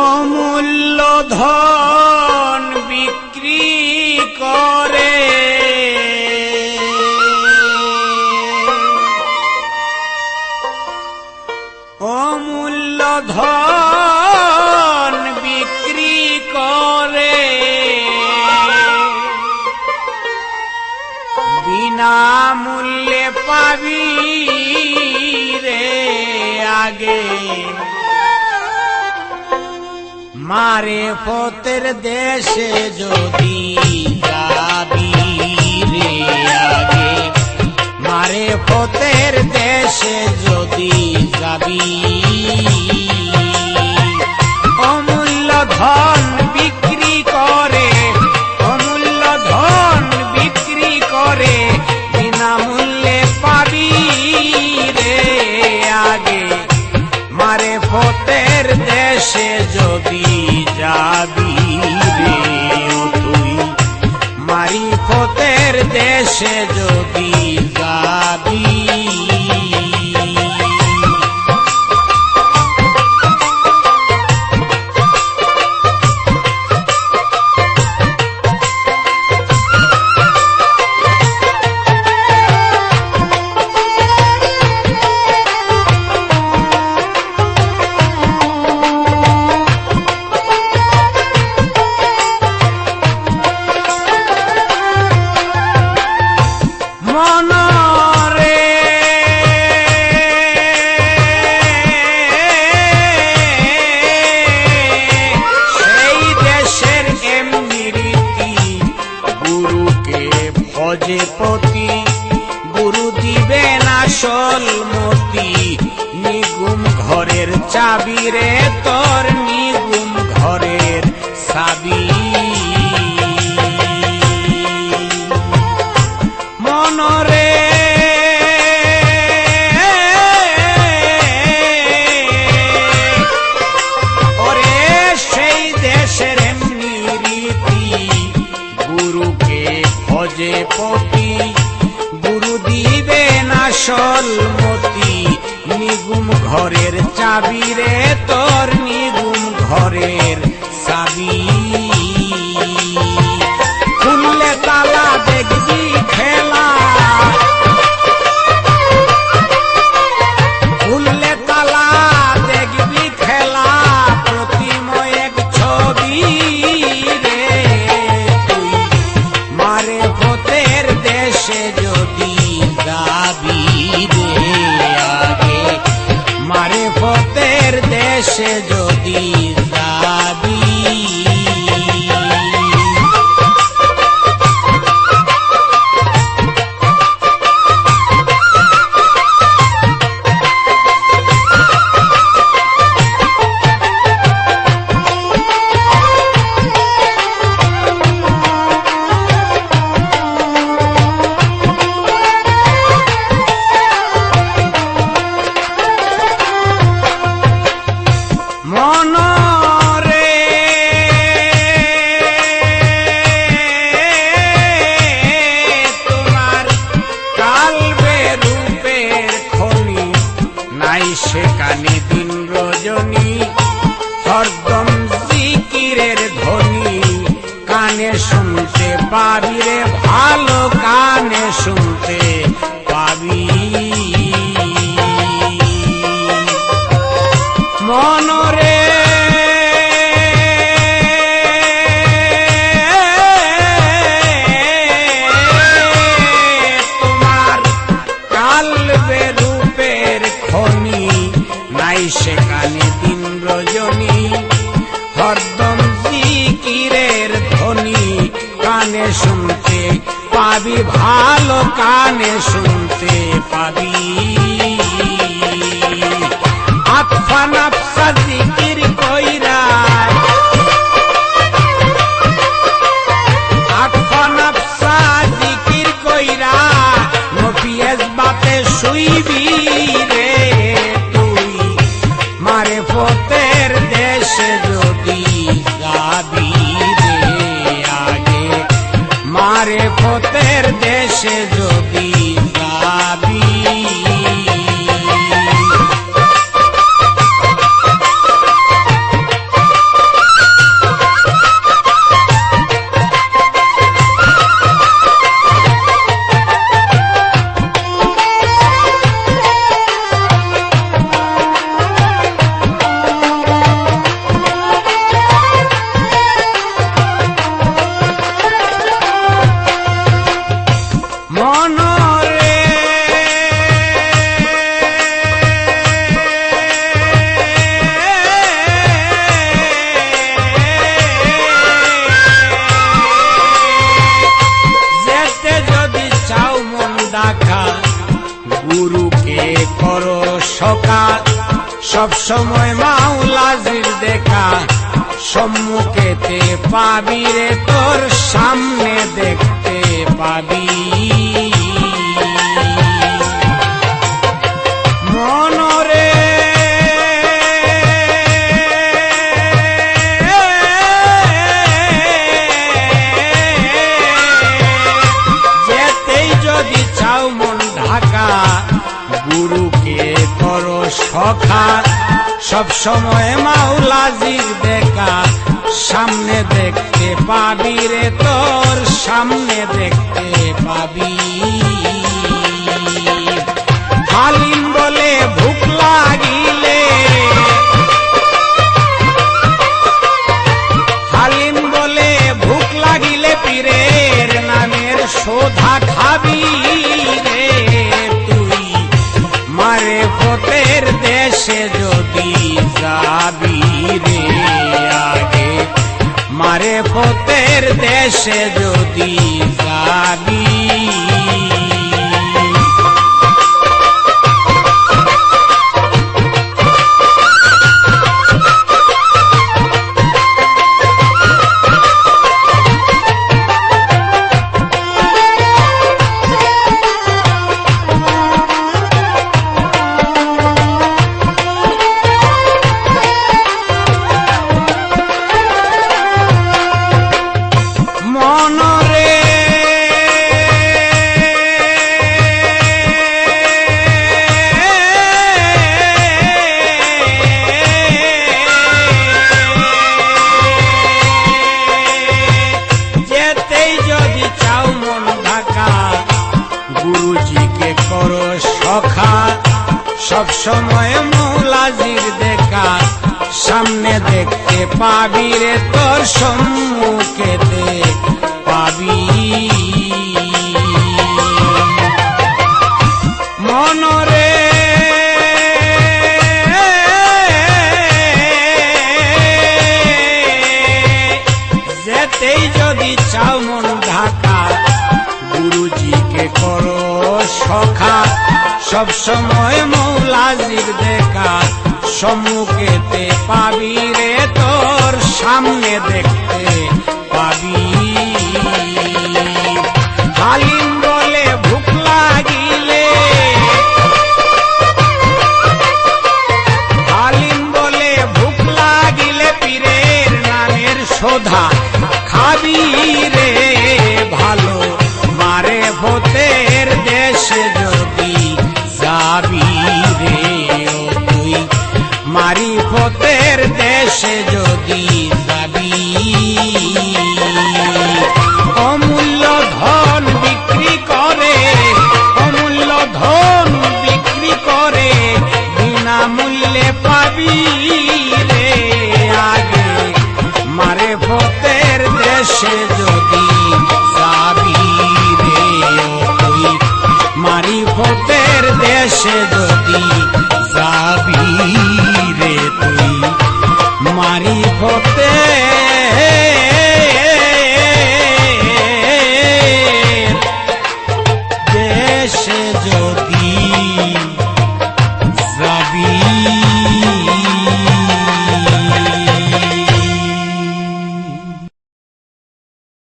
অমূল্য ধন বিক্রি করে অমূল্য ধন বিক্রি করে বিনা মূল্যে পাবি রে আগে মারেফতের দেশে যদি যাবি রে আগে মারেফতের দেশে যদি যাবি অমূল্য ধন বিক্রি করে অমূল্য ধন বিক্রি করে বিনামূল্যে পাবি রে আগে মারেফতের দেশে যদি যাবি রে তুই মারিফতের দেশে যদি যাবি পতি গুরু দিবেন আসল মতি নিগুম ঘরের চাবি রে তোর নিগুম ঘরের চাবি মনরে ওরে সেই দেশের এমনি রীতি গুরুকে ভজে পতি গুরু দিবেন আসল মতি নিগুম ঘরের চাবি রে তোর নিগুম ঘরের চাবি খুললে তালা দেখবি খেলা খুললে তালা দেখবি খেলা প্রতিময় এক ছবি রে তুই মারেফতের দেশে যদি যাবি রে আগে মারেফতের দেশে যদি যাবি মনরে তোমার কালবে রূপের খনি নাই সেখানে দিন রজনী হরদম জিকিরের ধ্বনি কানে শুনতে পাবি রে ভালো কানে শুনতে পাবি মনরে তোমার কালবে রূপের খনি নাই সেখানে দিন রজনী হরদম জিকিরের ধ্বনি কানে শুনতে পাবি ভালো কানে শুনতে পাবি আতফা নাফসা জিকির কইরা আতফা নাফসা জিকির কইরা নফিয়াজ বাতে শুইবি রে তুই মারেফতের দেশে যদি যাবি রে আগে মারেফতের দেশে যদি যাবি সব সময় মাওলাজির দেখা সম্মুখেতে পাবি রে, তোর সামনে দেখতে পাবি। মনরে যেতেই যদি চাও মন ঢাকা, গুরুকে করো সখা, সব সময় মাওলাজির দেখা সামনে দেখতে পাবি রে, তোর সামনে দেখতে পাবি। হালিম বলে ভুক লাগিলে, হালিম বলে ভুক লাগিলে পীরের নামের শোধা খাবি রে তুই। মারে ফতের দেশে যদি যাবি রে আগে, মারে ফতের দেশে যদি যাবি। গুরুজিকে করো সখা, সব সময় মৌলাজির দেখা সামনে দেখতে পাবি রে, তোর সম্মুখেতে পাবি। মনরে যেতেই যদি চাও মন ঢাকা, গুরুজিকে করো সখা, সব সময় মৌলাজির দেখা সম্মুখেতে পাবি রে, তোর সামনে দেখতে পাবি। হালিম বলে ভুক লাগিলে, হালিম বলে ভুক লাগিলে পীরের নামের শোধা খাবি রে ভালো। মারে ফতের দেশে যদি যাবি রে ও তুই, মারি ফতের দেশে যদি যাবি।